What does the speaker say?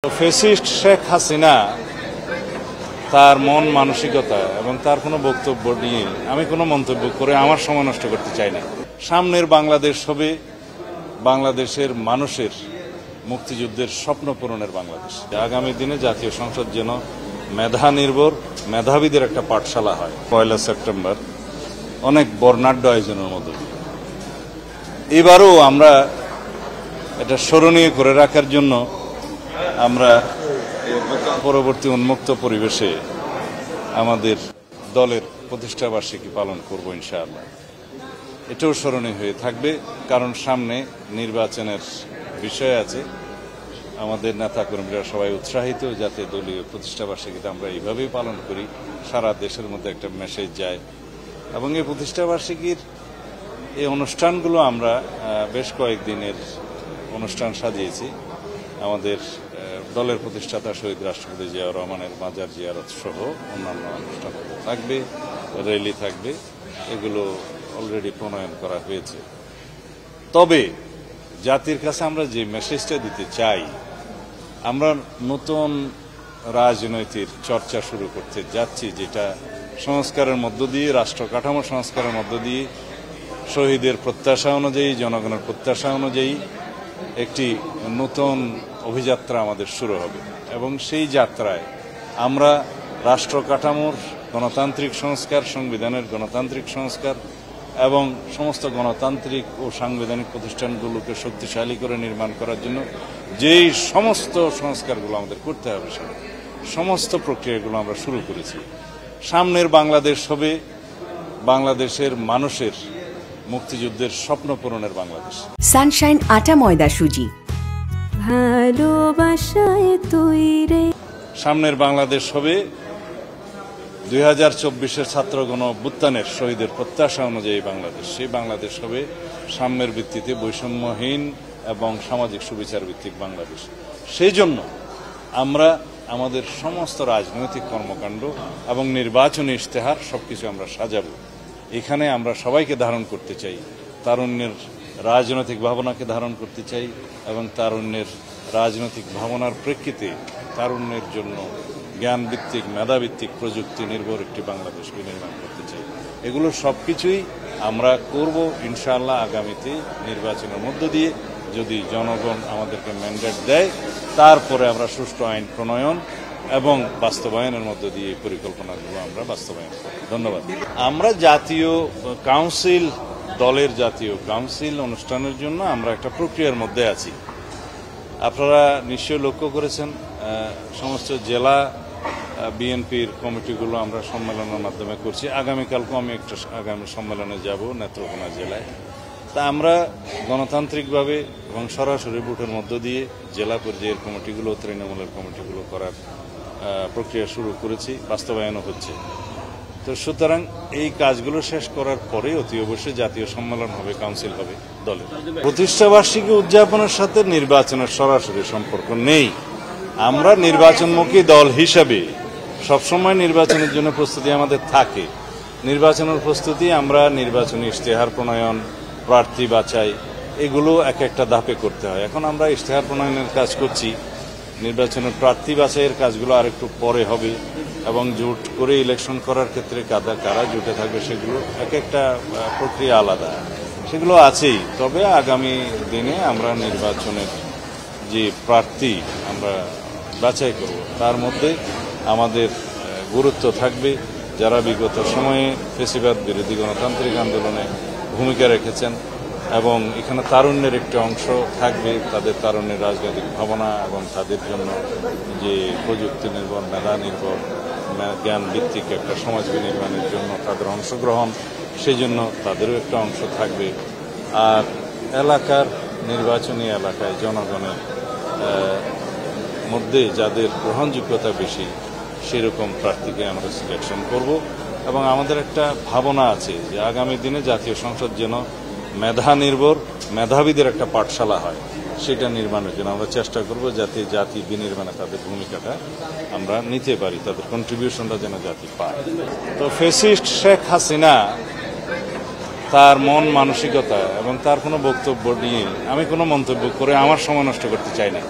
Fascist Sheikh Hasina তার মন মানসিকতা এবং তার কোনো বক্তব্য নিয়ে আমি কোনো মন্তব্য করে আমার সময় নষ্ট করতে চাই না। সামনের বাংলাদেশ হবে বাংলাদেশের মানুষের মুক্তিযুদ্ধের স্বপ্ন পূরণের বাংলাদেশ। আগামী দিনে জাতীয় সংসদ যেন মেধা নির্ভর মেধাবীদের একটা পাঠশালা হয়। 1 সেপ্টেম্বর অনেক বর্ণাঢ্য আয়োজনের মধ্যে এবারও আমরা এটা স্মরণীয় করে রাখার জন্য আমরা পরবর্তী উন্মুক্ত পরিবেশে আমাদের দলের প্রতিষ্ঠাবার্ষিকী পালন করব ইনশাআল্লাহ। এটাও স্মরণীয় হয়ে থাকবে, কারণ সামনে নির্বাচনের বিষয় আছে। আমাদের নেতাকর্মীরা সবাই উৎসাহিত যাতে দলীয় প্রতিষ্ঠাবার্ষিকীটা আমরা এইভাবেই পালন করি, সারা দেশের মধ্যে একটা মেসেজ যায়। এবং এই প্রতিষ্ঠাবার্ষিকীর এই অনুষ্ঠানগুলো আমরা বেশ কয়েকদিনের অনুষ্ঠান সাজিয়েছি। আমাদের দলের প্রতিষ্ঠাতা শহীদ রাষ্ট্রপতি জিয়াউর রহমানের মাজার জিয়ারত সহ অন্যান্য অনুষ্ঠান থাকবে, র্যালি থাকবে, এগুলো অলরেডি প্রণয়ন করা হয়েছে। তবে জাতির কাছে আমরা যে মেসেজটা দিতে চাই, আমরা নতুন রাজনৈতিক চর্চা শুরু করতে যাচ্ছি, যেটা সংস্কারের মধ্য দিয়ে, রাষ্ট্র কাঠামো সংস্কারের মধ্য দিয়ে, শহীদের প্রত্যাশা অনুযায়ী, জনগণের প্রত্যাশা অনুযায়ী একটি নতুন অভিযাত্রা আমাদের শুরু হবে। এবং সেই যাত্রায় আমরা রাষ্ট্র কাঠামোর গণতান্ত্রিক সংস্কার, সংবিধানের গণতান্ত্রিক সংস্কার এবং সমস্ত গণতান্ত্রিক ও সাংবিধানিক প্রতিষ্ঠানগুলোকে শক্তিশালী করে নির্মাণ করার জন্য যেই সমস্ত সংস্কারগুলো আমাদের করতে হবে, সমস্ত প্রক্রিয়াগুলো আমরা শুরু করেছি। সামনের বাংলাদেশ হবে বাংলাদেশের মানুষের মুক্তিযুদ্ধের স্বপ্ন পূরণের বাংলাদেশ। সানশাইন আটা ময়দা সুজি, ভালোবাসায় তৈরি। সামনের বাংলাদেশ হবে 2024-এর ছাত্র গণ অভ্যুত্থানের শহীদের প্রত্যাশা অনুযায়ী বাংলাদেশ। সেই বাংলাদেশ হবে সাম্যের ভিত্তিতে বৈষম্যহীন এবং সামাজিক সুবিচার ভিত্তিক বাংলাদেশ। সেই জন্য আমরা আমাদের সমস্ত রাজনৈতিক কর্মকাণ্ড এবং নির্বাচনী ইশতেহার সবকিছু আমরা সাজাবো। এখানে আমরা সবাইকে ধারণ করতে চাই, তারুণ্যের রাজনৈতিক ভাবনাকে ধারণ করতে চাই এবং তারুণ্যের রাজনৈতিক ভাবনার প্রেক্ষিতে তারুণ্যের জন্য জ্ঞানভিত্তিক, মেধাভিত্তিক, প্রযুক্তি নির্ভর একটি বাংলাদেশকে নির্মাণ করতে চাই। এগুলো সবকিছুই আমরা করব ইনশাআল্লাহ আগামীতে নির্বাচনের মধ্য দিয়ে, যদি জনগণ আমাদেরকে ম্যান্ডেট দেয়। তারপরে আমরা সুষ্ঠু আইন প্রণয়ন এবং বাস্তবায়নের মধ্য দিয়ে এই পরিকল্পনাগুলো আমরা বাস্তবায়ন করব। ধন্যবাদ। আমরা জাতীয় কাউন্সিল, দলের জাতীয় কাউন্সিল অনুষ্ঠানের জন্য আমরা একটা প্রক্রিয়ার মধ্যে আছি। আপনারা নিশ্চয়ই লক্ষ্য করেছেন, সমস্ত জেলা বিএনপির কমিটিগুলো আমরা সম্মেলনের মাধ্যমে করছি। আগামীকালকেও আমি একটা আগামী সম্মেলনে যাব নেত্রকোনা জেলায়। তা আমরা গণতান্ত্রিকভাবে এবং সরাসরি ভোটের মধ্য দিয়ে জেলা পর্যায়ের কমিটিগুলো, তৃণমূলের কমিটিগুলো করার প্রক্রিয়া শুরু করেছি, বাস্তবায়নও হচ্ছে। তো সুতরাং এই কাজগুলো শেষ করার পরে অতি অবশ্যই জাতীয় সম্মেলন হবে, কাউন্সিল হবে দলের। প্রতিষ্ঠাবার্ষিকী উদযাপনের সাথে নির্বাচনের সরাসরি সম্পর্ক নেই। আমরা নির্বাচনমুখী দল হিসাবে সবসময় নির্বাচনের জন্য প্রস্তুতি আমাদের থাকে। নির্বাচনের প্রস্তুতি আমরা নির্বাচনী ইশতেহার প্রণয়ন, প্রার্থী বাছাই, এগুলো এক একটা ধাপে করতে হয়। এখন আমরা ইশতেহার প্রণয়নের কাজ করছি, নির্বাচনের প্রার্থী বাছাইয়ের কাজগুলো আরেকটু পরে হবে এবং জোট করে ইলেকশন করার ক্ষেত্রে কারা জোটে থাকবে সেগুলো এক একটা প্রক্রিয়া আলাদা, সেগুলো আছেই। তবে আগামী দিনে আমরা নির্বাচনের যে প্রার্থী আমরা বাছাই করব, তার মধ্যে আমাদের গুরুত্ব থাকবে যারা বিগত সময়ে ফ্যাসিবাদ বিরোধী গণতান্ত্রিক আন্দোলনে ভূমিকা রেখেছেন, এবং এখানে তারুণ্যের একটি অংশ থাকবে, তাদের তারুণ্যের রাজনৈতিক ভাবনা এবং তাদের জন্য যে প্রযুক্তি নির্ভর, মেধা নির্ভর, জ্ঞান ভিত্তিক একটা সমাজ বিনির্মাণের জন্য তাদের অংশগ্রহণ, সেই জন্য তাদেরও একটা অংশ থাকবে। আর এলাকার নির্বাচনী এলাকায় জনগণের মধ্যে যাদের গ্রহণযোগ্যতা বেশি সেরকম প্রার্থীকে আমরা সিলেকশন করব। এবং আমাদের একটা ভাবনা আছে যে আগামী দিনে জাতীয় সংসদ যেন মেধা নির্ভর মেধাবীদের একটা পাঠশালা হয়, সেটা নির্মাণের জন্য আমরা চেষ্টা করব যাতে জাতি বিনির্মাণে তাদের ভূমিকাটা আমরা নিতে পারি, তাদের কন্ট্রিবিউশনটা যেন জাতি পায়। তো ফ্যাসিস্ট শেখ হাসিনা তার মন মানসিকতা এবং তার কোনো বক্তব্য নিয়ে আমি কোনো মন্তব্য করে আমার সময় নষ্ট করতে চাই না।